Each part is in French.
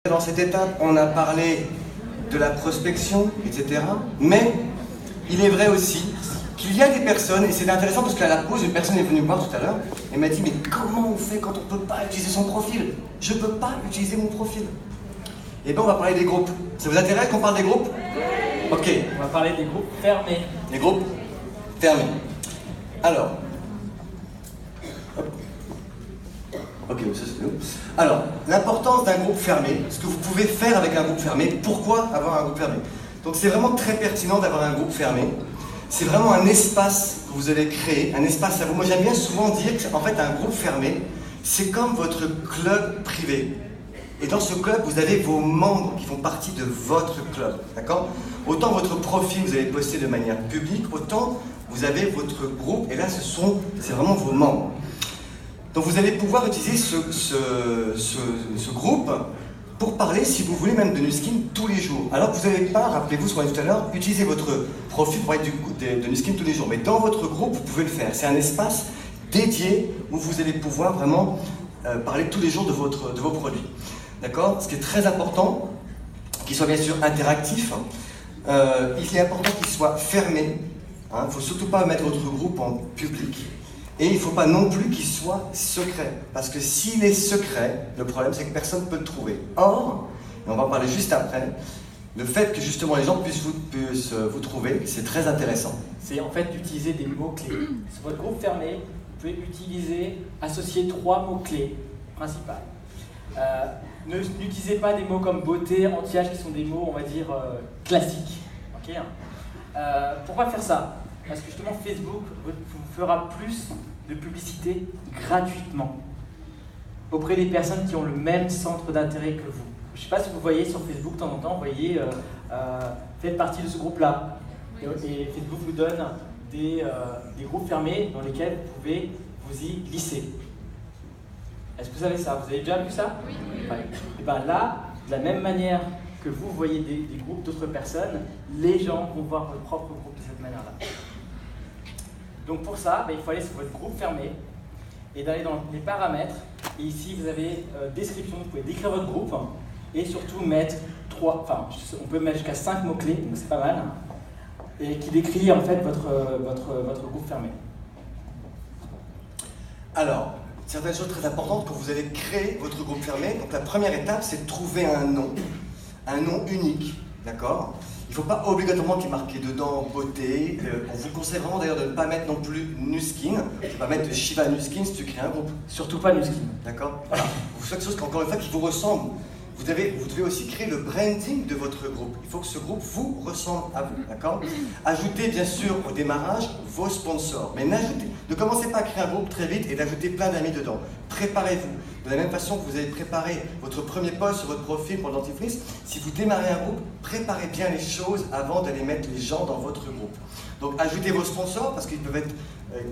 Dans cette étape, on a parlé de la prospection, etc. Mais il est vrai aussi qu'il y a des personnes, et c'est intéressant parce qu'à la pause, une personne est venue me voir tout à l'heure et m'a dit « Mais comment on fait quand on ne peut pas utiliser son profil? Je ne peux pas utiliser mon profil. » Et bien on va parler des groupes. Ça vous intéresse qu'on parle des groupes? Ok. On va parler des groupes fermés. Les groupes fermés. Alors. Ok, ça c'est bien. Alors, l'importance d'un groupe fermé, ce que vous pouvez faire avec un groupe fermé, pourquoi avoir un groupe fermé? Donc c'est vraiment très pertinent d'avoir un groupe fermé. C'est vraiment un espace que vous allez créer, un espace à vous. Moi j'aime bien souvent dire qu'en fait un groupe fermé, c'est comme votre club privé. Et dans ce club, vous avez vos membres qui font partie de votre club, d'accord? Autant votre profil, vous allez poster de manière publique, autant vous avez votre groupe, et là c'est vraiment vos membres. Donc vous allez pouvoir utiliser ce groupe pour parler, si vous voulez, même de Nuskin tous les jours. Alors que vous n'avez pas, rappelez-vous ce qu'on a dit tout à l'heure, utiliser votre profil pour être de Nuskin tous les jours. Mais dans votre groupe, vous pouvez le faire. C'est un espace dédié où vous allez pouvoir vraiment parler tous les jours de vos produits. D'accord? Ce qui est très important, qu'il soit bien sûr interactif. Il est important qu'il soit fermé. Il ne faut surtout pas mettre votre groupe en public. Et il ne faut pas non plus qu'il soit secret. Parce que s'il est secret, le problème c'est que personne ne peut le trouver. Or, et on va en parler juste après, le fait que justement les gens puissent vous trouver, c'est très intéressant. C'est en fait d'utiliser des mots-clés. Sur votre groupe fermé, vous pouvez associer 3 mots-clés principaux. N'utilisez pas des mots comme beauté, anti-âge, qui sont des mots, on va dire, classiques. Okay, pourquoi faire ça? Parce que justement, Facebook vous fera plus de publicité gratuitement auprès des personnes qui ont le même centre d'intérêt que vous. Je ne sais pas si vous voyez sur Facebook, de temps en temps, vous voyez, faites partie de ce groupe-là. Et Facebook vous donne des groupes fermés dans lesquels vous pouvez vous y glisser. Est-ce que vous savez ça? Vous avez déjà vu ça? Oui. Ouais. Et bien là, de la même manière que vous voyez des groupes d'autres personnes, les gens vont voir votre propre groupe de cette manière-là. Donc pour ça, il faut aller sur votre groupe fermé et d'aller dans les paramètres. Et ici, vous avez description, vous pouvez décrire votre groupe et surtout mettre on peut mettre jusqu'à 5 mots-clés, donc c'est pas mal, et qui décrit en fait votre groupe fermé. Alors, certaines choses très importantes quand vous allez créer votre groupe fermé. Donc la première étape, c'est de trouver un nom unique, d'accord? Il ne faut pas obligatoirement qu'il y ait marqué dedans beauté. On vous conseille vraiment d'ailleurs de ne pas mettre non plus Nuskin. Tu ne peux pas mettre Shiva Nuskin si tu crées un groupe. Surtout pas Nuskin. D'accord? Voilà. Vous faites quelque chose encore une fois qui vous ressemble. Vous devez aussi créer le branding de votre groupe. Il faut que ce groupe vous ressemble à vous. D'accord? Ajoutez bien sûr au démarrage vos sponsors. Mais ne commencez pas à créer un groupe très vite et d'ajouter plein d'amis dedans. Préparez-vous. De la même façon que vous avez préparé votre premier post sur votre profil pour le dentifrice, si vous démarrez un groupe, préparez bien les choses avant d'aller mettre les gens dans votre groupe. Donc ajoutez vos sponsors parce qu'ils peuvent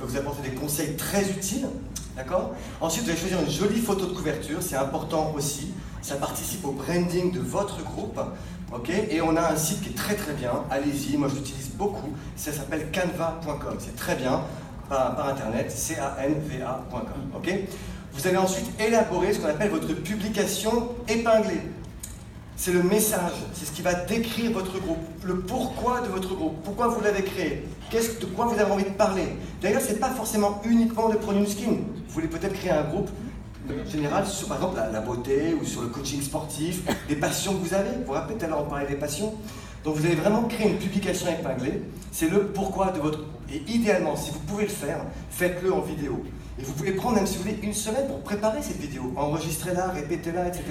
vous apporter des conseils très utiles. D'accord? Ensuite, vous allez choisir une jolie photo de couverture, c'est important aussi. Ça participe au branding de votre groupe. Okay? Et on a un site qui est très très bien. Allez-y, moi je l'utilise beaucoup. Ça s'appelle canva.com. C'est très bien par internet, canva.com. Okay? Vous allez ensuite élaborer ce qu'on appelle votre publication épinglée. C'est le message, c'est ce qui va décrire votre groupe, le pourquoi de votre groupe, pourquoi vous l'avez créé, de quoi vous avez envie de parler. D'ailleurs, ce n'est pas forcément uniquement de produits Nuskin. Vous voulez peut-être créer un groupe général sur, par exemple, la beauté ou sur le coaching sportif, des passions que vous avez. Vous vous rappelez, tout à l'heure, on parlait des passions. Donc, vous allez vraiment créer une publication épinglée. C'est le pourquoi de votre groupe. Et idéalement, si vous pouvez le faire, faites-le en vidéo. Et vous pouvez prendre, même si vous voulez, une semaine pour préparer cette vidéo. Enregistrez-la, répétez-la, etc.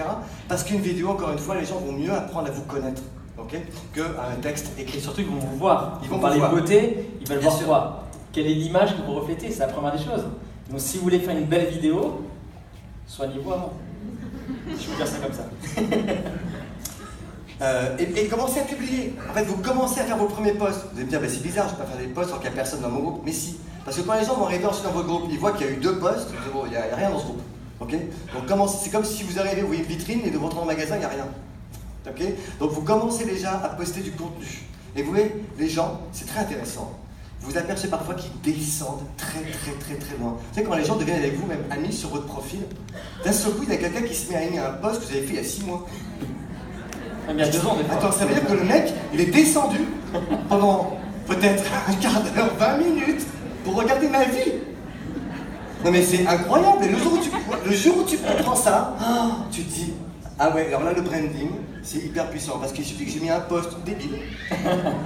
Parce qu'une vidéo, encore une fois, les gens vont mieux apprendre à vous connaître, okay, qu'un texte écrit. Et surtout, ils vont vous voir. Ils vont parler de beauté, ils veulent voir quoi? Quelle est l'image que vous reflétez? C'est la première des choses. Donc si vous voulez faire une belle vidéo, soignez-vous avant. Je peux dire ça comme ça. Et commencez à publier. En fait, vous commencez à faire vos premiers posts. Vous allez me dire, c'est bizarre, je ne peux pas faire des posts sans qu'il n'y a personne dans mon groupe. Mais si. Parce que quand les gens vont arriver ensuite dans votre groupe, ils voient qu'il y a eu 2 posts, il n'y a rien dans ce groupe. Okay? Donc c'est comme si vous arrivez, vous voyez une vitrine et devant votre magasin, il n'y a rien. Okay? Donc vous commencez déjà à poster du contenu. Et vous voyez, les gens, c'est très intéressant. vous apercevez parfois qu'ils descendent très loin. Vous savez, quand les gens deviennent avec vous, même amis sur votre profil, d'un seul coup, il y a quelqu'un qui se met à aimer un post que vous avez fait il y a 6 mois. Il y a 2 ans, des fois. Attends, ça veut dire que le mec, il est descendu pendant peut-être un quart d'heure, 20 minutes, pour regarder ma vie. Non mais c'est incroyable, et le jour où tu comprends ça, tu te dis, ah ouais, alors là le branding, c'est hyper puissant, parce qu'il suffit que j'ai mis un post débile,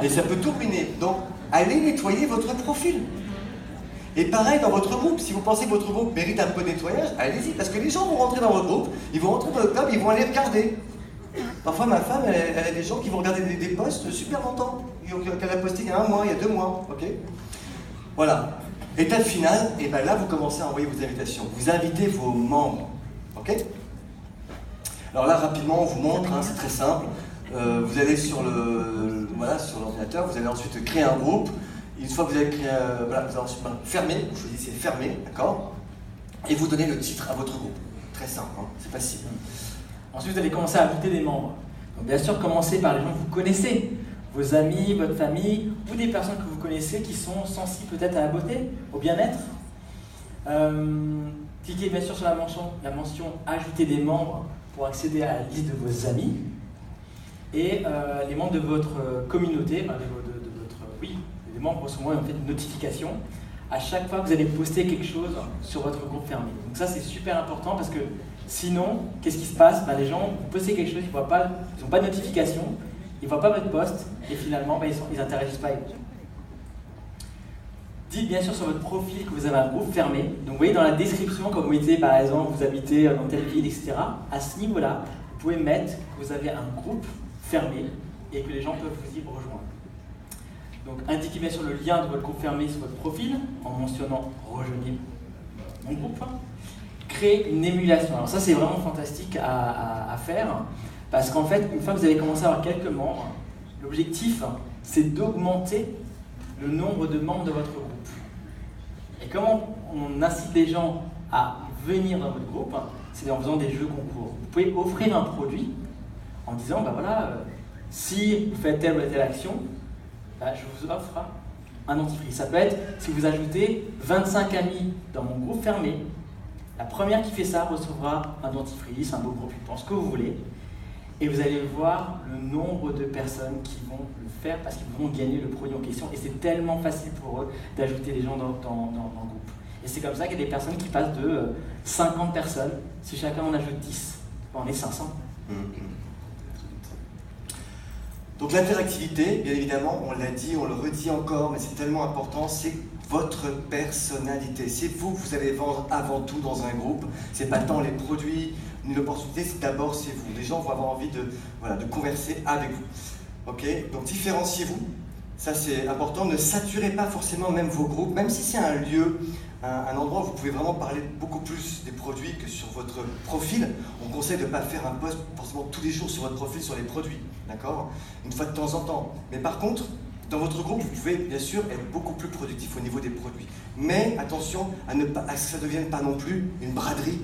et ça peut tout ruiner. Donc, allez nettoyer votre profil. Et pareil dans votre groupe, si vous pensez que votre groupe mérite un peu de nettoyage, allez-y, parce que les gens vont rentrer dans votre groupe, ils vont rentrer dans le club, ils vont aller regarder. Parfois ma femme, elle a des gens qui vont regarder des posts super longtemps, qu'elle a posté il y a 1 mois, il y a 2 mois, ok. Voilà. Étape finale, et bien là vous commencez à envoyer vos invitations. Vous invitez vos membres, ok. Alors là rapidement on vous montre, c'est très simple. Vous allez sur l'ordinateur, vous allez ensuite créer un groupe. Une fois que vous avez créé, vous allez ensuite fermer, vous choisissez fermer, d'accord. Et vous donnez le titre à votre groupe. Très simple, c'est facile. Ensuite vous allez commencer à ajouter des membres. Donc bien sûr commencez par les gens que vous connaissez. Vos amis, votre famille, ou des personnes que vous connaissez qui sont sensibles peut-être à la beauté, au bien-être. Cliquez bien sûr sur la mention ajouter des membres pour accéder à la liste de vos amis. Et les membres de votre communauté, les membres recevront en fait une notification à chaque fois que vous allez poster quelque chose sur votre groupe fermé. Donc ça c'est super important parce que sinon, qu'est-ce qui se passe? Les gens, vous postez quelque chose, ils n'ont pas de notification, ils ne voient pas votre post et finalement ils n'interagissent pas avec vous. Dites bien sûr sur votre profil que vous avez un groupe fermé. Donc vous voyez dans la description, quand vous mettez par exemple vous habitez dans telle ville, etc. À ce niveau-là, vous pouvez mettre que vous avez un groupe fermé et que les gens peuvent vous y rejoindre. Donc indiquez bien sûr le lien de votre groupe fermé sur votre profil en mentionnant rejoignez mon groupe. Créer une émulation. Alors ça c'est vraiment fantastique à faire parce qu'en fait une fois que vous avez commencé à avoir quelques membres, l'objectif c'est d'augmenter le nombre de membres de votre groupe. Et comment on incite les gens à venir dans votre groupe? C'est en faisant des jeux concours. Vous pouvez offrir un produit en disant si vous faites telle ou telle action, je vous offre un dentifrice. Ça peut être si vous ajoutez 25 amis dans mon groupe fermé, la première qui fait ça recevra un dentifrice, un beau propulsant, ce que vous voulez. Et vous allez voir le nombre de personnes qui vont le faire parce qu'ils vont gagner le produit en question. Et c'est tellement facile pour eux d'ajouter les gens dans le groupe. Et c'est comme ça qu'il y a des personnes qui passent de 50 personnes. Si chacun en ajoute 10, on est 500. Donc l'interactivité, bien évidemment, on l'a dit, on le redit encore, mais c'est tellement important, c'est votre personnalité. C'est vous allez vendre avant tout dans un groupe. C'est pas tant les produits, ni l'opportunité, d'abord c'est vous. Les gens vont avoir envie de converser avec vous. Ok. Donc différenciez-vous, ça c'est important. Ne saturez pas forcément même vos groupes, même si c'est un lieu, un endroit où vous pouvez vraiment parler beaucoup plus des produits que sur votre profil. On conseille de ne pas faire un post forcément tous les jours sur votre profil sur les produits, d'accord? Une fois de temps en temps. Mais par contre, dans votre groupe, vous pouvez bien sûr être beaucoup plus productif au niveau des produits. Mais attention à ce que ça ne devienne pas non plus une braderie.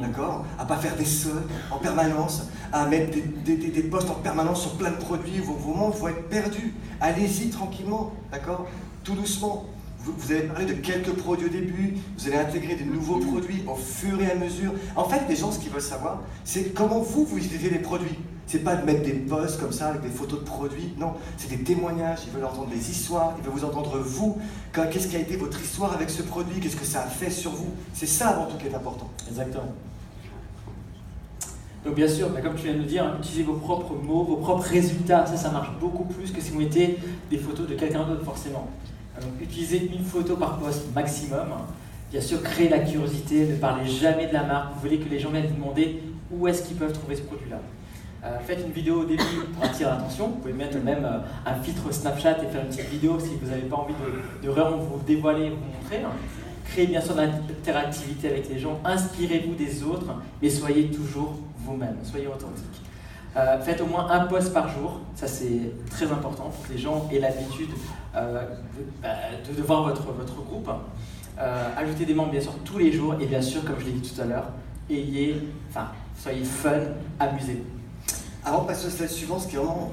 D'accord? À pas faire des soldes en permanence, à mettre des posts en permanence sur plein de produits, vos membres vont être perdus. Allez-y tranquillement, d'accord? Tout doucement. Vous allez parler de quelques produits au début, vous allez intégrer de nouveaux produits au fur et à mesure. En fait, les gens, ce qu'ils veulent savoir, c'est comment vous utilisez les produits. C'est pas de mettre des posts comme ça avec des photos de produits, non, c'est des témoignages, ils veulent entendre des histoires, ils veulent vous entendre vous, qu'est-ce qui a été votre histoire avec ce produit, qu'est-ce que ça a fait sur vous. C'est ça avant tout qui est important. Exactement. Donc bien sûr, comme tu viens de nous dire, utilisez vos propres mots, vos propres résultats, ça marche beaucoup plus que si vous mettez des photos de quelqu'un d'autre forcément. Donc utilisez une photo par post maximum. Bien sûr, créez la curiosité, ne parlez jamais de la marque, vous voulez que les gens viennent vous demander où est-ce qu'ils peuvent trouver ce produit-là. Faites une vidéo au début pour attirer l'attention. Vous pouvez mettre même un filtre Snapchat et faire une petite vidéo si vous n'avez pas envie de vraiment vous dévoiler et vous montrer. Créez bien sûr de l'interactivité avec les gens. Inspirez-vous des autres, mais soyez toujours vous-même. Soyez authentique. Faites au moins un post par jour. Ça, c'est très important pour que les gens aient l'habitude de voir votre groupe. Ajoutez des membres bien sûr tous les jours. Et bien sûr, comme je l'ai dit tout à l'heure, soyez fun, amusez-vous. Avant de passer au slide suivant, ce qui est vraiment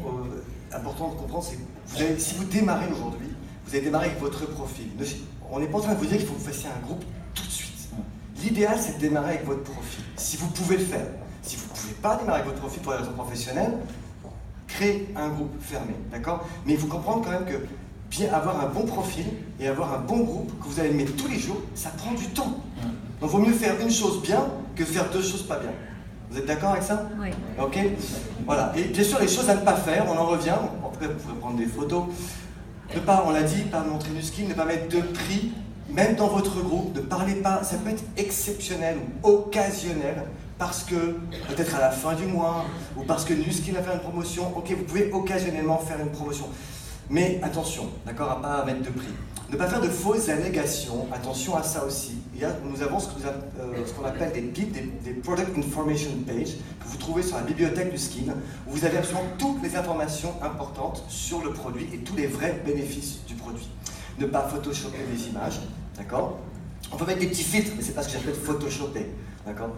important de comprendre, c'est que si vous démarrez aujourd'hui, vous allez démarrer avec votre profil. On n'est pas en train de vous dire qu'il faut que vous fassiez un groupe tout de suite. L'idéal, c'est de démarrer avec votre profil, si vous pouvez le faire. Si vous ne pouvez pas démarrer avec votre profil pour les raisons professionnelles, créez un groupe fermé, d'accord? Mais il faut comprendre quand même que bien avoir un bon profil et avoir un bon groupe que vous allez mettre tous les jours, ça prend du temps. Donc il vaut mieux faire une chose bien que faire deux choses pas bien. Vous êtes d'accord avec ça? Oui. Ok? Voilà. Et bien sûr, les choses à ne pas faire, on en revient. En tout cas, vous pouvez prendre des photos. Ne pas, on l'a dit, pas montrer du skin, ne pas mettre de prix, même dans votre groupe, ne parlez pas, ça peut être exceptionnel ou occasionnel, parce que peut-être à la fin du mois, ou parce que Nuskin a fait une promotion, ok, vous pouvez occasionnellement faire une promotion. Mais attention, d'accord, à pas mettre de prix. Ne pas faire de fausses allégations, attention à ça aussi. Nous avons ce qu'on appelle des PIP, des Product Information Page, que vous trouvez sur la bibliothèque Nuskin, où vous avez absolument toutes les informations importantes sur le produit et tous les vrais bénéfices du produit. Ne pas photoshopper les images, d'accord? On peut mettre des petits filtres, mais c'est pas ce que j'appelle photoshopper, d'accord?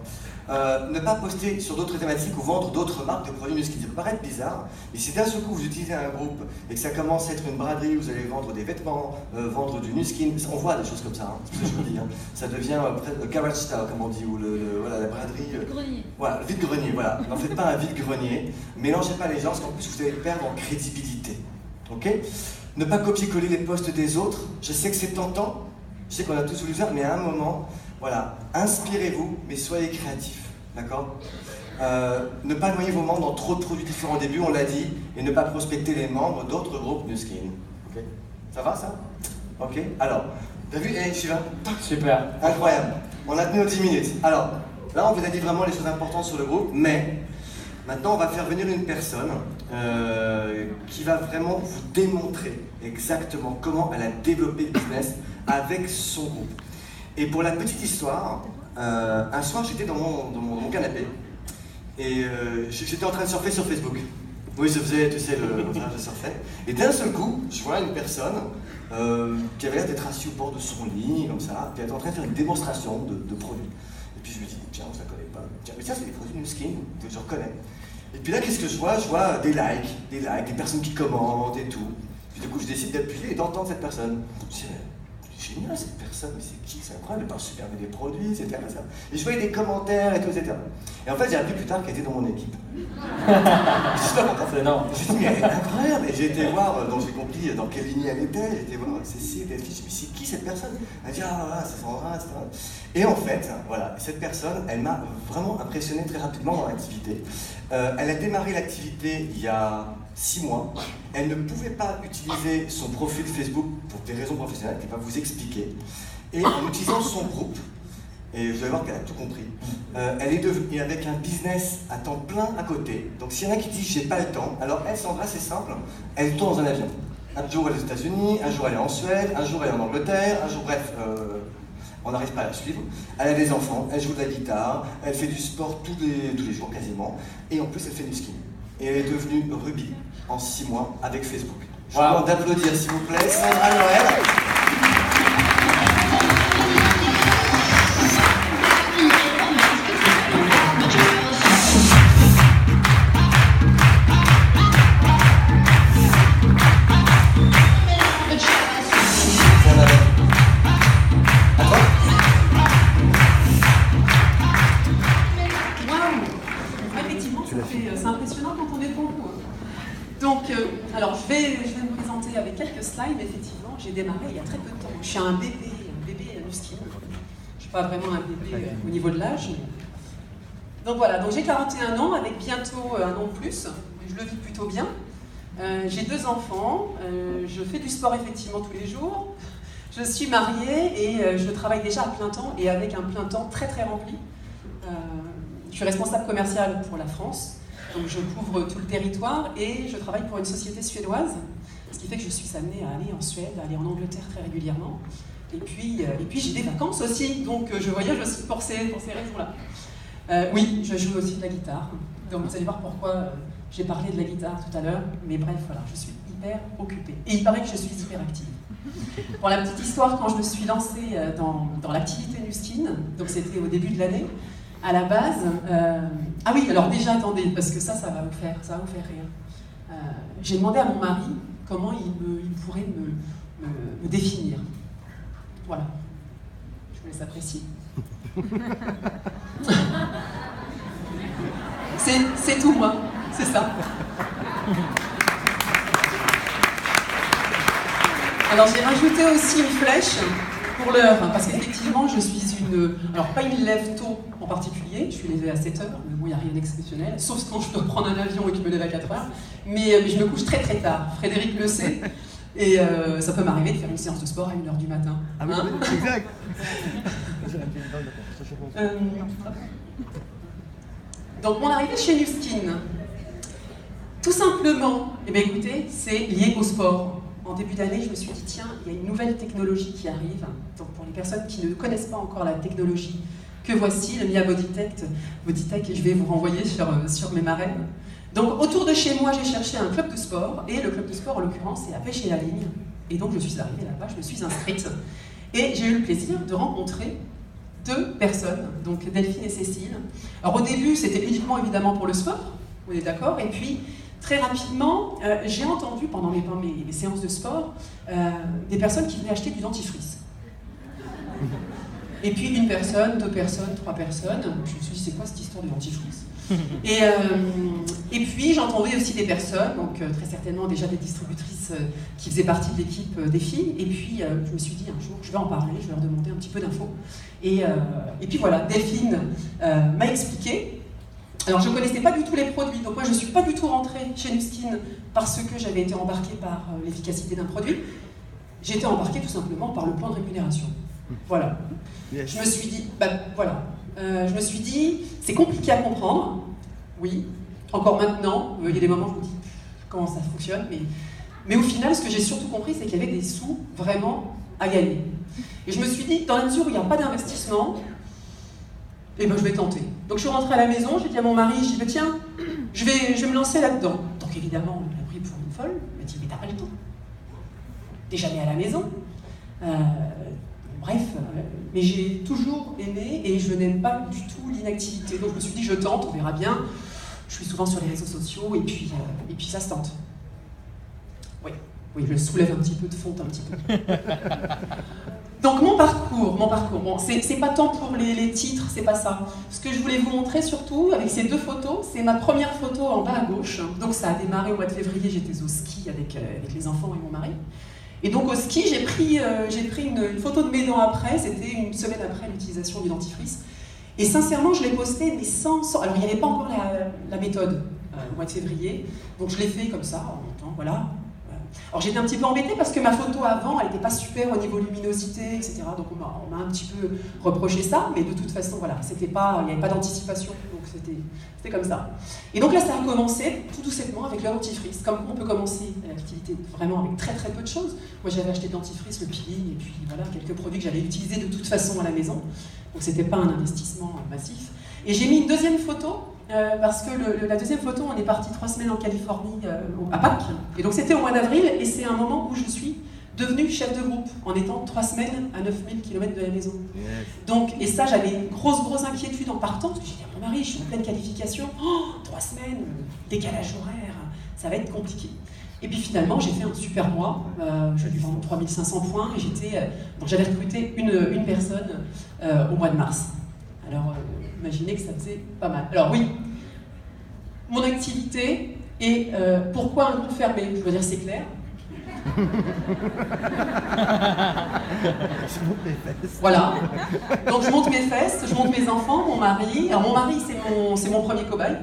Ne pas poster sur d'autres thématiques ou vendre d'autres marques de produits Nuskin. Ça peut paraître bizarre, mais si d'un seul coup vous utilisez un groupe et que ça commence à être une braderie, vous allez vendre des vêtements, vendre du Nuskin, on voit des choses comme ça, hein, c'est ce que je vous dis. Hein. Ça devient le garage style, comme on dit, ou voilà, la braderie. Vide-grenier. Voilà, le vide-grenier, voilà. N'en faites pas un vide-grenier, mélangez pas les gens, parce qu'en plus vous allez perdre en crédibilité. Ok? Ne pas copier-coller les posts des autres, je sais que c'est tentant, je sais qu'on a tous voulu le faire, mais à un moment, voilà, inspirez-vous, mais soyez créatifs, d'accord? Ne pas noyer vos membres dans trop de produits différents au début, on l'a dit, et ne pas prospecter les membres d'autres groupes Nuskin. Ok? Ça va, ça? Ok? Alors, t'as vu, Sylvain? Super. Incroyable. On a tenu nos 10 minutes. Alors, là, on vous a dit vraiment les choses importantes sur le groupe, mais maintenant, on va faire venir une personne qui va vraiment vous démontrer exactement comment elle a développé le business avec son groupe. Et pour la petite histoire, un soir, j'étais dans mon canapé et j'étais en train de surfer sur Facebook. Oui, je faisais, tu sais, je surfais. Et d'un seul coup, je vois une personne qui avait l'air d'être assise au bord de son lit, comme ça, qui était en train de faire une démonstration de produits. Et puis je me dis, tiens, je la connais pas. Tiens, mais tiens, c'est des produits Nuskin, je reconnais. Et puis là, qu'est-ce que je vois? Je vois des likes, des personnes qui commentent et tout. Puis du coup, je décide d'appuyer et d'entendre cette personne. Je dis, c'est génial cette personne, mais c'est qui? C'est incroyable, elle parle super bien des produits, etc. Et je voyais des commentaires et tout, etc. Et en fait, j'ai appris plus tard qu'elle était dans mon équipe. Je suis pas content. C'est énorme. Je me suis dit, mais elle est incroyable. Et j'ai été voir, donc j'ai compris dans quelle ligne elle était. J'ai été voir Cécile, elle dit, mais c'est qui cette personne? Elle dit, ah voilà, c'est Sandra, etc. Et en fait, voilà, cette personne, elle m'a vraiment impressionné très rapidement dans l'activité. Elle a démarré l'activité il y a 6 mois. Elle ne pouvait pas utiliser son profil Facebook pour des raisons professionnelles, je ne vais pas vous expliquer. Et en utilisant son groupe, et vous allez voir qu'elle a tout compris, elle est devenue avec un business à temps plein à côté. Donc s'il y en a qui disent j'ai pas le temps, alors elle, Sandra, c'est simple, elle tourne dans un avion. Un jour elle est aux États-Unis, un jour elle est en Suède, un jour elle est en Angleterre, un jour bref, on n'arrive pas à la suivre. Elle a des enfants, elle joue de la guitare, elle fait du sport tous les jours quasiment, et en plus elle fait du ski. Et elle est devenue Ruby en 6 mois avec Facebook. Je vous demande d'applaudir s'il vous plaît, Sandra Noël. C'est impressionnant quand on est pour vous. Donc, alors je vais me présenter avec quelques slides. Effectivement, j'ai démarré il y a très peu de temps. Je suis un bébé Nuskin. Je ne suis pas vraiment un bébé au niveau de l'âge. Donc voilà, donc j'ai 41 ans avec bientôt un an de plus. Je le vis plutôt bien. J'ai 2 enfants. Je fais du sport effectivement tous les jours. Je suis mariée et je travaille déjà à plein temps et avec un plein temps très très rempli. Je suis responsable commercial pour la France. Donc je couvre tout le territoire et je travaille pour une société suédoise, ce qui fait que je suis amenée à aller en Suède, à aller en Angleterre très régulièrement. Et puis j'ai des vacances aussi, donc je voyage aussi pour ces raisons-là. Oui, je joue aussi de la guitare, donc vous allez voir pourquoi j'ai parlé de la guitare tout à l'heure, mais bref, voilà, je suis hyper occupée. Et il paraît que je suis hyper active. Pour la petite histoire, quand je me suis lancée dans l'activité Nuskin, donc c'était au début de l'année, à la base, ah oui, alors déjà, attendez, parce que ça va vous faire rire. J'ai demandé à mon mari comment il pourrait me définir. Voilà. Je vous laisse apprécier. C'est tout moi, c'est ça. Alors j'ai rajouté aussi une flèche pour l'heure, parce qu'effectivement je suis alors pas une lève tôt en particulier, je suis levée à 7h, mais bon il n'y a rien d'exceptionnel, sauf quand je dois prendre un avion et que je me lève à 4h, mais je me couche très très tard, Frédéric le sait, et ça peut m'arriver de faire une séance de sport à 1h du matin. Ah oui, exact. Donc mon arrivée chez Nu Skin, tout simplement, eh bien, écoutez, c'est lié au sport. En début d'année, je me suis dit, tiens, il y a une nouvelle technologie qui arrive. Donc pour les personnes qui ne connaissent pas encore la technologie, que voici, le Mia Bodytech, et je vais vous renvoyer sur mes marraines. Donc autour de chez moi, j'ai cherché un club de sport, et le club de sport, en l'occurrence, c'est à Pêche-et-la-Ligne. Et donc je suis arrivée là-bas, je me suis inscrite, et j'ai eu le plaisir de rencontrer 2 personnes, donc Delphine et Cécile. Alors au début, c'était uniquement évidemment pour le sport, on est d'accord, et puis très rapidement, j'ai entendu pendant mes séances de sport des personnes qui venaient acheter du dentifrice. Et puis 1 personne, 2 personnes, 3 personnes, je me suis dit c'est quoi cette histoire de dentifrice? Et puis j'entendais aussi des personnes, donc très certainement déjà des distributrices qui faisaient partie de l'équipe des filles, et puis je me suis dit un jour je vais en parler, je vais leur demander un petit peu d'infos. Et puis voilà, Delphine m'a expliqué. Alors je ne connaissais pas du tout les produits, donc moi je ne suis pas du tout rentrée chez Nu Skin parce que j'avais été embarquée par l'efficacité d'un produit. J'ai été embarquée tout simplement par le plan de rémunération. Voilà. Yes. Je me suis dit, je me suis dit, c'est compliqué à comprendre, oui, encore maintenant, il y a des moments où je me dis comment ça fonctionne, mais au final, ce que j'ai surtout compris, c'est qu'il y avait des sous vraiment à gagner. Et je me suis dit, dans la mesure où il n'y a pas d'investissement, eh ben, je vais tenter. Donc je suis rentrée à la maison, j'ai dit à mon mari, j'ai dit, tiens, je vais me lancer là-dedans. Donc évidemment, il m'a pris pour une folle, il m'a dit, mais t'as pas le temps. T'es jamais à la maison. Bref, mais j'ai toujours aimé et je n'aime pas du tout l'inactivité. Donc je me suis dit, je tente, on verra bien. Je suis souvent sur les réseaux sociaux et puis ça se tente. Oui, je soulève un petit peu de fonte, un petit peu. Donc mon parcours, bon, c'est pas tant pour les titres, c'est pas ça. Ce que je voulais vous montrer surtout, avec ces 2 photos, c'est ma première photo en bas à gauche. Donc ça a démarré au mois de février, j'étais au ski avec les enfants et mon mari. Et donc au ski, j'ai pris une photo de mes dents après, c'était une semaine après l'utilisation du dentifrice. Et sincèrement, je l'ai posté, mais sans... Alors il n'y avait pas encore la méthode au mois de février, donc je l'ai fait comme ça, en montant, voilà. Alors j'étais un petit peu embêtée parce que ma photo avant, elle n'était pas super au niveau luminosité, etc. Donc on m'a un petit peu reproché ça, mais de toute façon, voilà, il n'y avait pas d'anticipation, donc c'était comme ça. Et donc là, ça a commencé tout doucement avec le dentifrice. Comme on peut commencer l'activité vraiment avec très très peu de choses. Moi, j'avais acheté le dentifrice, le peeling, et puis voilà, quelques produits que j'allais utiliser de toute façon à la maison. Donc c'était pas un investissement massif. Et j'ai mis une deuxième photo, parce que la deuxième photo, on est parti 3 semaines en Californie à Pâques, et donc c'était au mois d'avril, et c'est un moment où je suis devenue chef de groupe, en étant 3 semaines à 9000 km de la maison. Yes. Donc, et ça, j'avais une grosse inquiétude en partant, parce que j'ai dit à mon mari, je suis en pleine qualification, 3 semaines, décalage horaire, ça va être compliqué. Et puis finalement, j'ai fait un super mois, j'ai dû vendre 3500 points, et donc j'avais recruté une personne au mois de mars. Alors, imaginez que ça faisait pas mal. Alors oui, mon activité et pourquoi un groupe fermé? Je veux dire, c'est clair. Voilà. Donc je monte mes fesses, je monte mes enfants, mon mari. Alors mon mari, c'est mon premier cobaye.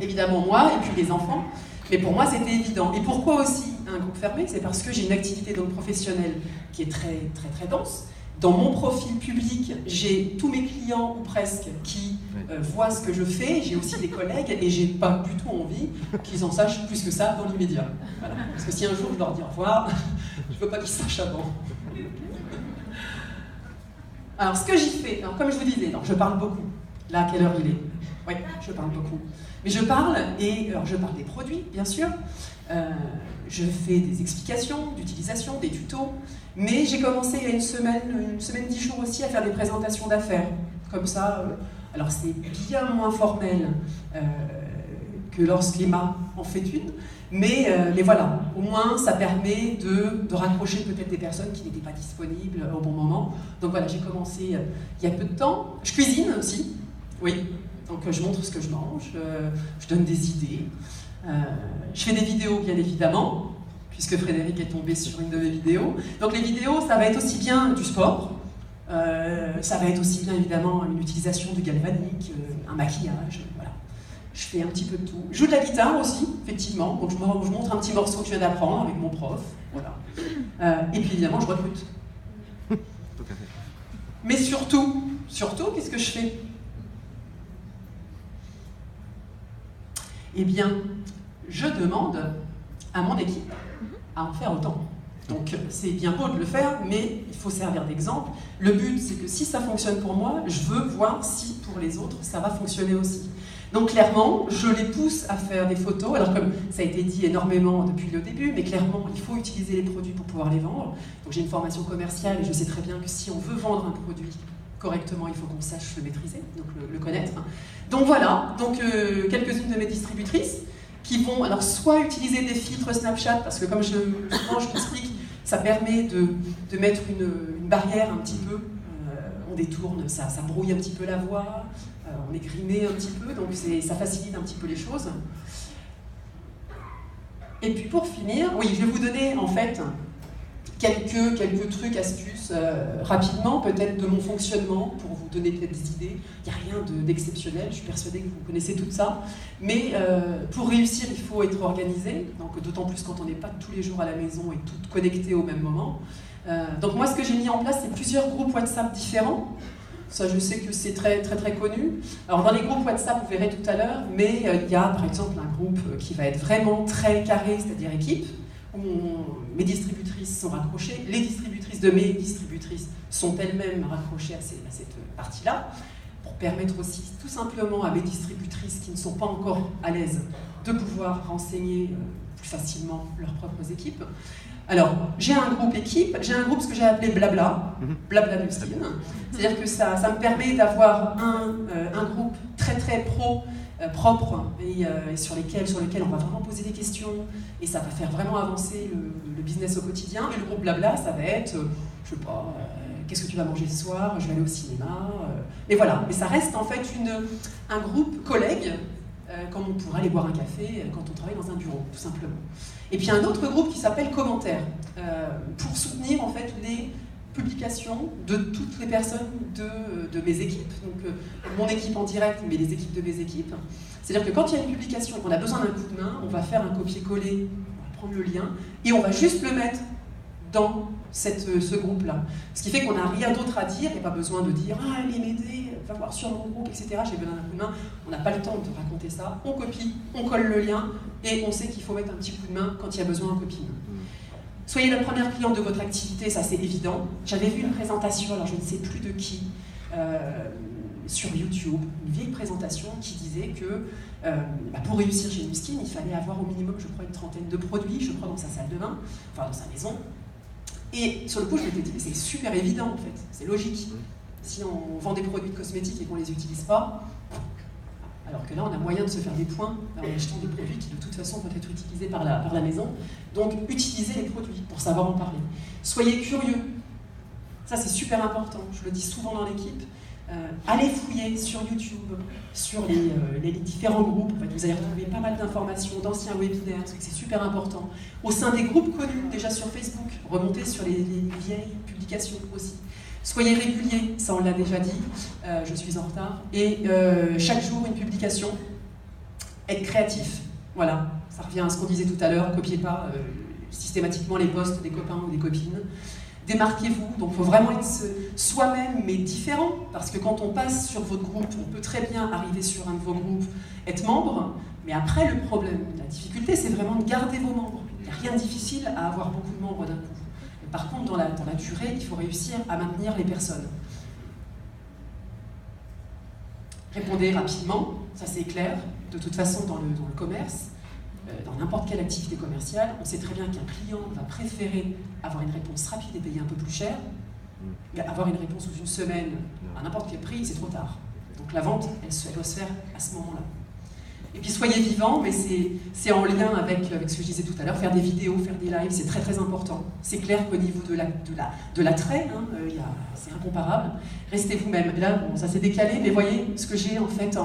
Évidemment moi, et puis les enfants. Mais pour moi, c'était évident. Et pourquoi aussi un groupe fermé? C'est parce que j'ai une activité donc professionnelle qui est très très très dense. Dans mon profil public, j'ai tous mes clients, ou presque, qui voient ce que je fais. J'ai aussi des collègues et j'ai pas du tout envie qu'ils en sachent plus que ça dans l'immédiat. Voilà. Parce que si un jour je leur dis au revoir, je veux pas qu'ils sachent avant. Alors ce que j'y fais, alors, comme je vous disais, je parle beaucoup. Là, à quelle heure il est? Oui, je parle beaucoup. Mais je parle, et alors je parle des produits, bien sûr. Je fais des explications d'utilisation, des tutos, mais j'ai commencé il y a une semaine, 10 jours aussi, à faire des présentations d'affaires. Comme ça, alors c'est bien moins formel que lorsqu'Emma en fait une. Mais voilà, au moins ça permet de raccrocher peut-être des personnes qui n'étaient pas disponibles au bon moment. Donc voilà, j'ai commencé il y a peu de temps. Je cuisine aussi, oui. Donc je montre ce que je mange, je donne des idées. Je fais des vidéos bien évidemment, puisque Frédéric est tombé sur une de mes vidéos. Donc les vidéos, ça va être aussi bien du sport, ça va être aussi bien évidemment une utilisation du galvanique, un maquillage, voilà. Je fais un petit peu de tout. Je joue de la guitare aussi, effectivement. Donc je montre un petit morceau que je viens d'apprendre avec mon prof. Voilà. Et puis évidemment, je recrute. Mais surtout, qu'est-ce que je fais? Eh bien, je demande à mon équipe à en faire autant. Donc c'est bien beau de le faire, mais il faut servir d'exemple. Le but, c'est que si ça fonctionne pour moi, je veux voir si pour les autres, ça va fonctionner aussi. Donc clairement, je les pousse à faire des photos. Alors comme ça a été dit énormément depuis le début, mais clairement, il faut utiliser les produits pour pouvoir les vendre. Donc j'ai une formation commerciale et je sais très bien que si on veut vendre un produit correctement, il faut qu'on sache le maîtriser, donc le connaître. Donc voilà, quelques-unes de mes distributrices qui vont alors soit utiliser des filtres Snapchat, parce que comme je l'explique, ça permet de mettre une barrière un petit peu, on détourne, ça brouille un petit peu la voix, on est grimé un petit peu, donc ça facilite un petit peu les choses. Et puis pour finir, oui, je vais vous donner en fait quelques trucs, astuces, rapidement, peut-être de mon fonctionnement, pour vous donner peut-être des idées. Il n'y a rien d'exceptionnel, je suis persuadée que vous connaissez tout ça. Mais pour réussir, il faut être organisé, donc d'autant plus quand on n'est pas tous les jours à la maison et toutes connectées au même moment. Donc moi, ce que j'ai mis en place, c'est plusieurs groupes WhatsApp différents. Ça, je sais que c'est très connu. Alors dans les groupes WhatsApp, vous verrez tout à l'heure, mais il y a par exemple un groupe qui va être vraiment très carré, c'est-à-dire équipe, où mes distributrices sont raccrochées, les distributrices de mes distributrices sont elles-mêmes raccrochées à cette partie-là, pour permettre aussi tout simplement à mes distributrices qui ne sont pas encore à l'aise de pouvoir renseigner plus facilement leurs propres équipes. Alors, j'ai un groupe équipe, j'ai un groupe ce que j'ai appelé Blabla, Blabla Muskin. C'est-à-dire que ça me permet d'avoir un groupe très pro, propre, et sur lequel on va vraiment poser des questions, et ça va faire vraiment avancer le business au quotidien. Et le groupe Blabla, ça va être, je sais pas, qu'est-ce que tu vas manger ce soir, je vais aller au cinéma, et voilà. Mais ça reste en fait un groupe collègue, comme on pourrait aller boire un café quand on travaille dans un bureau, tout simplement. Et puis un autre groupe qui s'appelle Commentaires, pour soutenir en fait les publications de toutes les personnes de mes équipes, donc mon équipe en direct, mais les équipes de mes équipes. C'est-à-dire que quand il y a une publication, qu'on a besoin d'un coup de main, on va faire un copier-coller, on va prendre le lien, et on va juste le mettre dans ce groupe-là. Ce qui fait qu'on n'a rien d'autre à dire, et pas besoin de dire « Ah, allez m'aider, va voir sur mon groupe, etc. J'ai besoin d'un coup de main ». On n'a pas le temps de raconter ça. On copie, on colle le lien, et on sait qu'il faut mettre un petit coup de main quand il y a besoin en copie. Soyez la première cliente de votre activité, ça c'est évident. J'avais vu une présentation, alors je ne sais plus de qui, sur YouTube, une vieille présentation qui disait que pour réussir chez Muskin, il fallait avoir au minimum, je crois, une trentaine de produits, je crois, dans sa salle de bain, enfin dans sa maison. Et sur le coup, je m'étais dit, mais c'est super évident en fait, c'est logique. Si on vend des produits de cosmétiques et qu'on ne les utilise pas, alors que là, on a moyen de se faire des points en achetant des produits qui de toute façon vont être utilisés par la maison. Donc, utilisez les produits pour savoir en parler. Soyez curieux. Ça, c'est super important. Je le dis souvent dans l'équipe. Allez fouiller sur YouTube, sur les différents groupes. En fait, vous allez retrouver pas mal d'informations, d'anciens webinaires, parce que c'est super important. Au sein des groupes connus, déjà sur Facebook, remontez sur les vieilles publications aussi. Soyez réguliers, ça on l'a déjà dit, je suis en retard. Et chaque jour, une publication. Être créatif, voilà. Ça revient à ce qu'on disait tout à l'heure, copiez pas systématiquement les posts des copains ou des copines. Démarquez-vous, donc il faut vraiment être soi-même, mais différent, parce que quand on passe sur votre groupe, on peut très bien arriver sur un de vos groupes, être membre, mais après le problème, la difficulté, c'est vraiment de garder vos membres. Il n'y a rien de difficile à avoir beaucoup de membres d'un coup. Mais par contre, dans la durée, il faut réussir à maintenir les personnes. Répondez rapidement, ça c'est clair, de toute façon dans le commerce, dans n'importe quelle activité commerciale, on sait très bien qu'un client va préférer avoir une réponse rapide et payer un peu plus cher, mais avoir une réponse sous une semaine à n'importe quel prix, c'est trop tard. Donc la vente, elle doit se faire à ce moment-là. Et puis soyez vivants, mais c'est en lien avec ce que je disais tout à l'heure, faire des vidéos, faire des lives, c'est très très important. C'est clair qu'au niveau de l'attrait, c'est incomparable. Restez vous-même. Là, bon, ça s'est décalé, mais voyez ce que j'ai en fait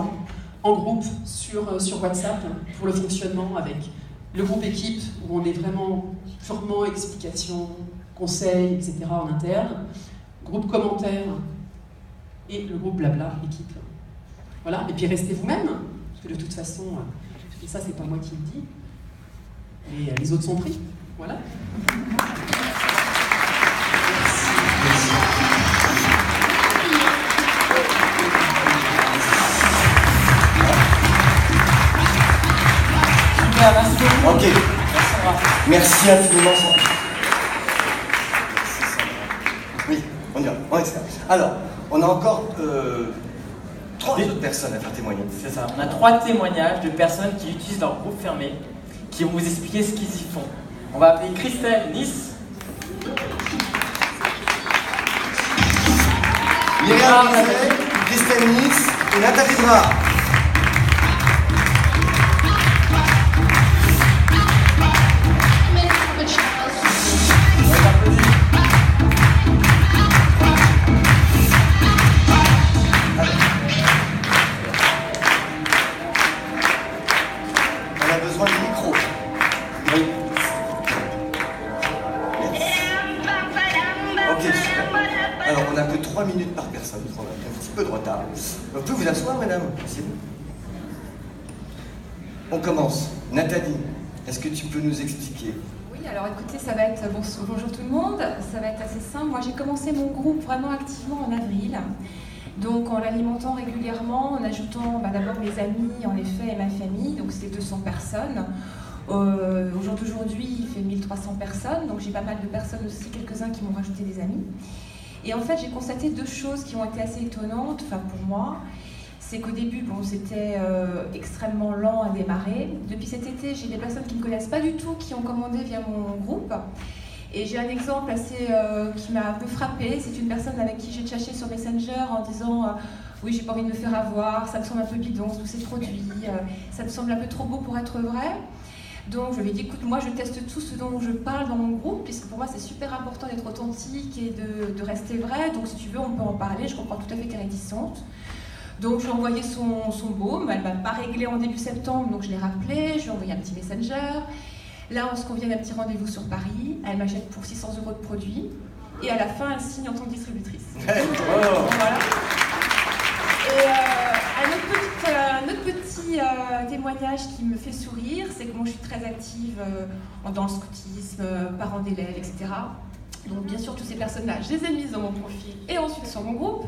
en groupe sur WhatsApp pour le fonctionnement avec le groupe équipe, où on est vraiment purement explication, conseils, etc. en interne, groupe commentaires et le groupe blabla équipe. Voilà, et puis restez vous-même. Parce que de toute façon, et ça c'est pas moi qui le dis, et les autres sont pris. Voilà. Merci beaucoup. Ok. Merci infiniment. Oui, on y va. On y va. Alors, on a encore 3 autres personnes à faire témoigner. C'est ça. On a 3 témoignages de personnes qui utilisent leur groupe fermé, qui vont vous expliquer ce qu'ils y font. On va appeler Christelle Nice. Myriam Rizet, Christelle Nice et Nathalie Dra. Par personne, on a un petit peu de retard. Vous pouvez vous asseoir, madame? Merci. On commence. Nathalie, est-ce que tu peux nous expliquer? Oui, alors écoutez, ça va être... Bonjour tout le monde, ça va être assez simple. Moi, j'ai commencé mon groupe vraiment activement en avril. Donc, en l'alimentant régulièrement, en ajoutant d'abord mes amis, en effet, et ma famille. Donc, c'est 200 personnes. Au jour d'aujourd'hui, il fait 1300 personnes. Donc, j'ai pas mal de personnes aussi, quelques-uns qui m'ont rajouté des amis. Et en fait, j'ai constaté 2 choses qui ont été assez étonnantes, pour moi. C'est qu'au début, c'était extrêmement lent à démarrer. Depuis cet été, j'ai des personnes qui ne me connaissent pas du tout, qui ont commandé via mon groupe. Et j'ai un exemple assez qui m'a un peu frappée. C'est une personne avec qui j'ai chatté sur Messenger en disant oui, j'ai pas envie de me faire avoir, ça me semble un peu bidon, tous ces produits, ça me semble un peu trop beau pour être vrai. Donc je lui ai dit, écoute, moi je teste tout ce dont je parle dans mon groupe, puisque pour moi c'est super important d'être authentique et de rester vrai. Donc si tu veux, on peut en parler, je comprends tout à fait qu'elle est réticente. Donc je lui ai envoyé son baume, elle ne m'a pas réglé en début septembre, donc je l'ai rappelé, je lui ai envoyé un petit messenger. Là on se convient d'un petit rendez-vous sur Paris, elle m'achète pour 600 € de produits, et à la fin elle signe en tant que distributrice. Voilà. Et un autre petit témoignage qui me fait sourire, c'est que moi je suis très active dans le scoutisme, parents d'élèves, etc. Donc bien sûr, toutes ces personnes-là, je les ai mises dans mon profil et ensuite sur mon groupe.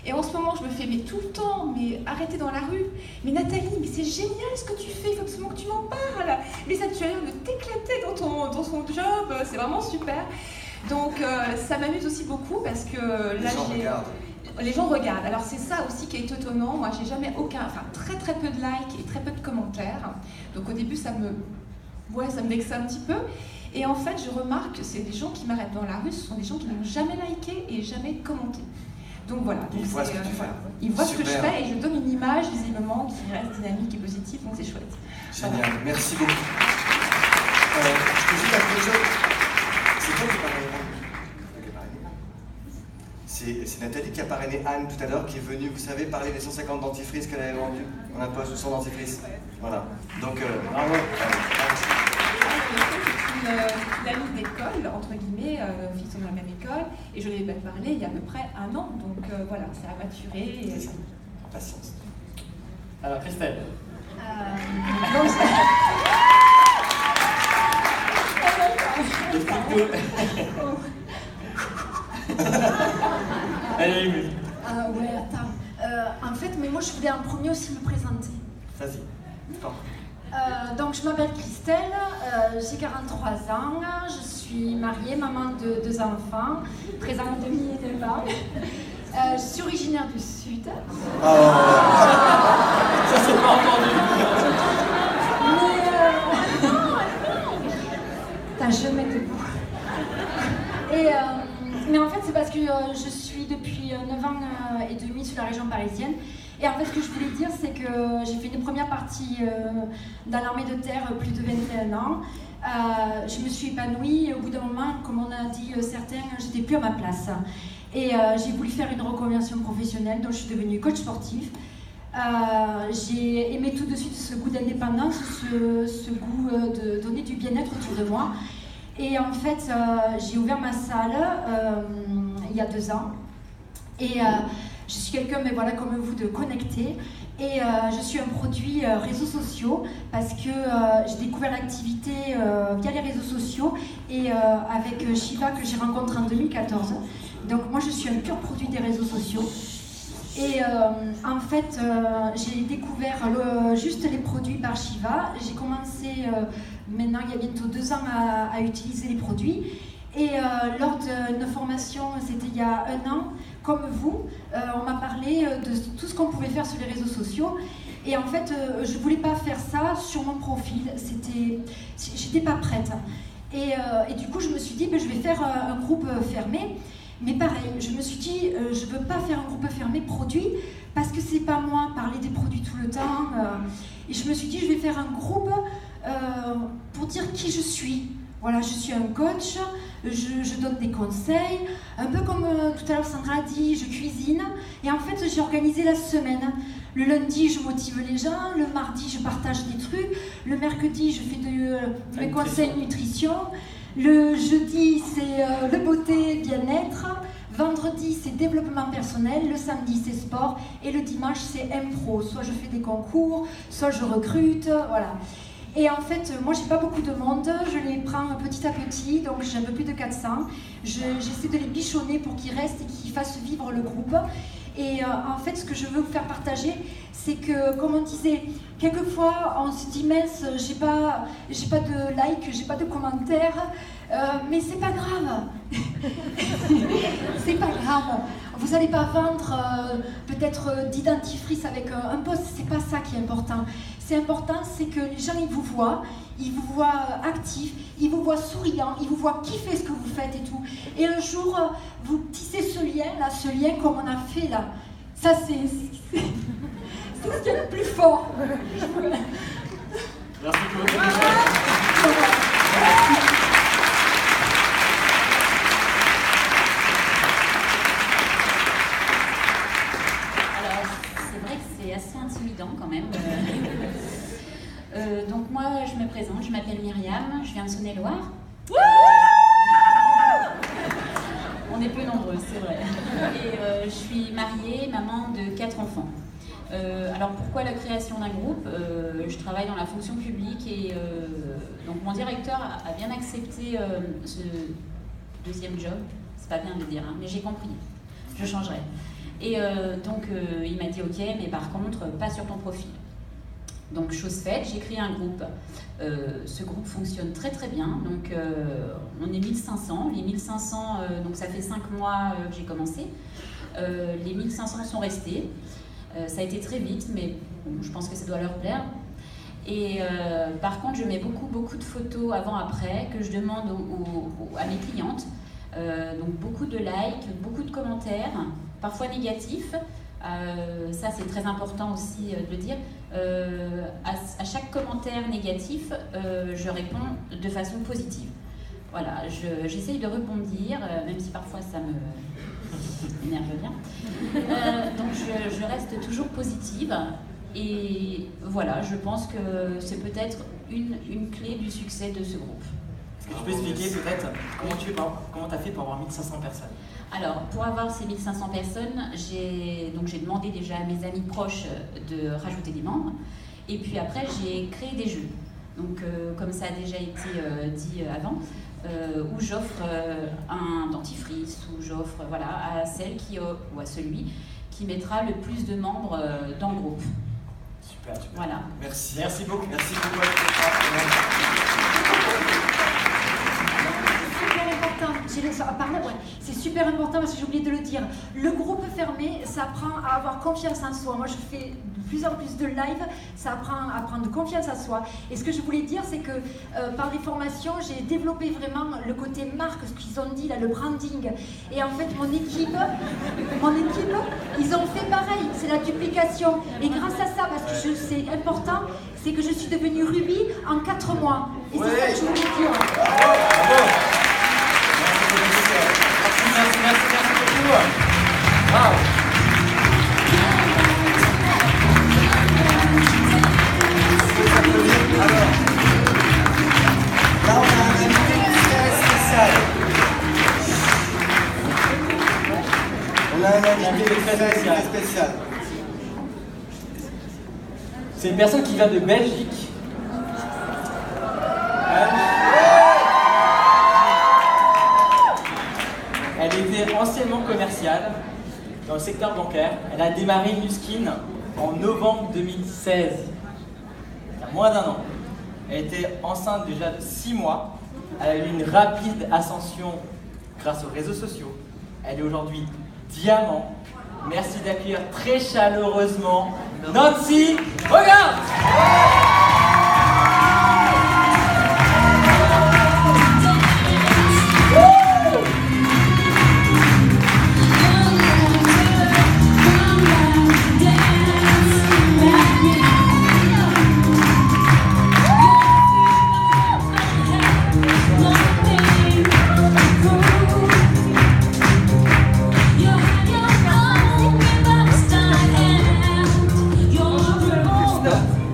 Et en ce moment, je me fais, mais tout le temps, mais arrêtez dans la rue. Mais Nathalie, mais c'est génial ce que tu fais, il faut absolument que tu m'en parles. Mais ça, tu as l'air de t'éclater dans ton job, c'est vraiment super. Donc ça m'amuse aussi beaucoup parce que là, les gens regardent. Alors c'est ça aussi qui est étonnant. Moi, j'ai jamais très peu de likes et très peu de commentaires. Donc au début, ça me vexait un petit peu. Et en fait, je remarque que c'est des gens qui m'arrêtent dans la rue, ce sont des gens qui n'ont jamais liké et jamais commenté. Donc voilà. Ils voient ce que tu fais. Ils voient ce que je fais et je donne une image visiblement qui reste dynamique et positive, donc c'est chouette. Génial, voilà. Merci beaucoup. Je peux juste un peu. C'est toi qui parrainais. C'est Nathalie qui a parrainé Anne tout à l'heure, qui est venue, vous savez, parler des 150 dentifrices qu'elle avait vendus. On impose 100 dentifrices. Voilà. Donc, bravo. Une amie d'école, entre guillemets, filles sont dans la même école, et je lui ai parlé il y a à peu près 1 an, donc voilà, ça a maturé. Et... Patience. Alors Christelle. Allez, oui. Ouais, attends. En fait, mais moi je voulais en premier aussi me présenter. Vas-y. Donc je m'appelle Christelle, j'ai 43 ans, je suis mariée, maman de 2 enfants, 13 ans et demi et 2 ans. Je suis originaire du Sud. Oh. Ça c'est pas entendu. Putain, je mets debout. Mais en fait c'est parce que je suis depuis 9 ans et demi sur la région parisienne. Et en fait, ce que je voulais dire, c'est que j'ai fait une première partie dans l'armée de terre, plus de 21 ans. Je me suis épanouie et au bout d'un moment, comme on a dit certains, j'étais plus à ma place. Et j'ai voulu faire une reconversion professionnelle, donc je suis devenue coach sportif. J'ai aimé tout de suite ce goût d'indépendance, ce goût de donner du bien-être autour de moi. Et en fait, j'ai ouvert ma salle il y a 2 ans. Et je suis quelqu'un, mais voilà, comme vous, de connecté. Et je suis un produit réseaux sociaux parce que j'ai découvert l'activité via les réseaux sociaux et avec Shiva que j'ai rencontré en 2014. Donc moi, je suis un pur produit des réseaux sociaux. Et en fait, j'ai découvert juste les produits par Shiva. J'ai commencé maintenant, il y a bientôt 2 ans, à utiliser les produits. Et lors d'une formation, c'était il y a 1 an, comme vous, on m'a parlé de tout ce qu'on pouvait faire sur les réseaux sociaux. Et en fait, je ne voulais pas faire ça sur mon profil. J'étais pas prête. Et du coup, je me suis dit, je vais faire un groupe fermé. Mais pareil, je me suis dit, je ne veux pas faire un groupe fermé produit parce que c'est pas moi parler des produits tout le temps. Et je me suis dit, je vais faire un groupe pour dire qui je suis. Voilà, je suis un coach, je donne des conseils, un peu comme tout à l'heure Sandra a dit, je cuisine. Et en fait, j'ai organisé la semaine. Le lundi, je motive les gens, le mardi, je partage des trucs, le mercredi, je fais mes conseils nutrition. Le jeudi, c'est le beauté, bien-être. Vendredi, c'est développement personnel. Le samedi, c'est sport. Et le dimanche, c'est impro. Soit je fais des concours, soit je recrute. Voilà. Et en fait, moi, j'ai pas beaucoup de monde. Je les prends petit à petit. Donc, j'ai un peu plus de 400. J'essaie de les bichonner pour qu'ils restent et qu'ils fassent vivre le groupe. Et en fait, ce que je veux vous faire partager, c'est que, comme on disait, quelquefois, on se dit, mince, j'ai pas de like, j'ai pas de commentaires, mais c'est pas grave. C'est pas grave. Vous n'allez pas vendre peut-être d'identifrice avec un post, c'est pas ça qui est important. C'est important, c'est que les gens, ils vous voient actif, ils vous voient souriant, ils vous voient kiffer ce que vous faites et tout. Et un jour, vous tissez ce lien comme on a fait là. Ça, c'est ce qui est le plus fort. Merci pour votre message. Alors, c'est vrai que c'est assez intimidant quand même. Donc moi, je me présente, je m'appelle Myriam, je viens de Saône-et-Loire. On est peu nombreux, c'est vrai. Et je suis mariée, maman de 4 enfants. Alors pourquoi la création d'un groupe? Je travaille dans la fonction publique et donc mon directeur a bien accepté ce 2e job. C'est pas bien de le dire, hein, mais j'ai compris. Je changerai. Et donc il m'a dit ok, mais par contre pas sur ton profil. Donc chose faite, j'ai créé un groupe. Ce groupe fonctionne très très bien. Donc on est 1500. Les 1500, donc ça fait 5 mois que j'ai commencé. Les 1500 sont restés. Ça a été très vite, mais bon, je pense que ça doit leur plaire. Et par contre, je mets beaucoup de photos avant-après que je demande à mes clientes. Donc beaucoup de likes, beaucoup de commentaires, parfois négatifs. Ça, c'est très important aussi de le dire. À chaque commentaire négatif, je réponds de façon positive. Voilà, j'essaye de rebondir, même si parfois ça m'énerve bien. Donc je reste toujours positive. Et voilà, je pense que c'est peut-être une clé du succès de ce groupe. Est-ce que tu peux expliquer peut-être comment tu as fait pour avoir 1500 personnes? Alors, pour avoir ces 1500 personnes, j'ai demandé déjà à mes amis proches de rajouter des membres. Et puis après, j'ai créé des jeux. Donc, comme ça a déjà été dit avant, où j'offre un dentifrice, où j'offre à celle ou à celui qui mettra le plus de membres dans le groupe. Super. Voilà. Merci beaucoup. Merci beaucoup. C'est super important parce que j'ai oublié de le dire. Le groupe fermé, ça apprend à avoir confiance en soi. Moi, je fais plus en plus de live, ça apprend à prendre confiance à soi. Et ce que je voulais dire, c'est que par les formations, j'ai développé vraiment le côté marque, ce qu'ils ont dit là, le branding. Et en fait, mon équipe, ils ont fait pareil, c'est la duplication. Et grâce à ça, parce que c'est important, c'est que je suis devenue Ruby en 4 mois. Et c'est ça que je voulais dire. Merci beaucoup. Wow. Alors, là on a un invité très spécial. On a un invité très spécial. C'est une personne qui vient de Belgique. Elle était anciennement commerciale dans le secteur bancaire. Elle a démarré Nuskin en novembre 2016, il y a moins d'un an. Elle était enceinte déjà de 6 mois. Elle a eu une rapide ascension grâce aux réseaux sociaux. Elle est aujourd'hui diamant. Merci d'accueillir très chaleureusement Nancy. Regarde!